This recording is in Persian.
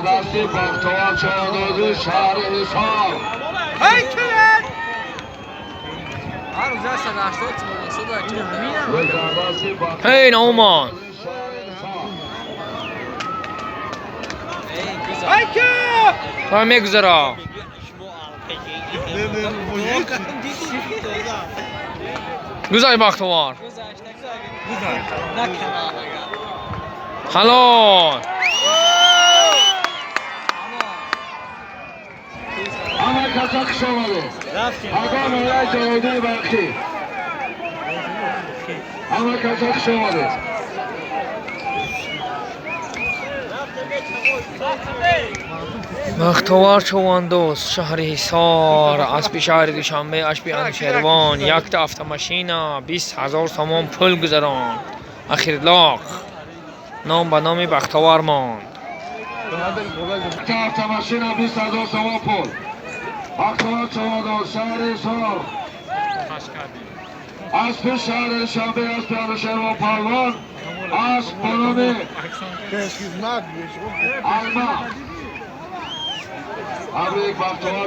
دستی بختوار چهاردازی شهر حصار هی نومان و میگذرا گذاری بختوار حلال همه کسک شماده اگه مولای جهودی بخشی همه کسک شماده بختوار چواندوز شهر حصار اسبی شهر دوشنبه اشبی انوشیروان یک تا автомашина 20,000 سوم پول گذراند اخیرلاق نام به نام بختوار ماند تا автомашина 20,000 سوم پول بختوار چهارداز شهر حصار اسب شهر شنبه اسب انوشیروان پروان اسب به نام الما ابریک بختوار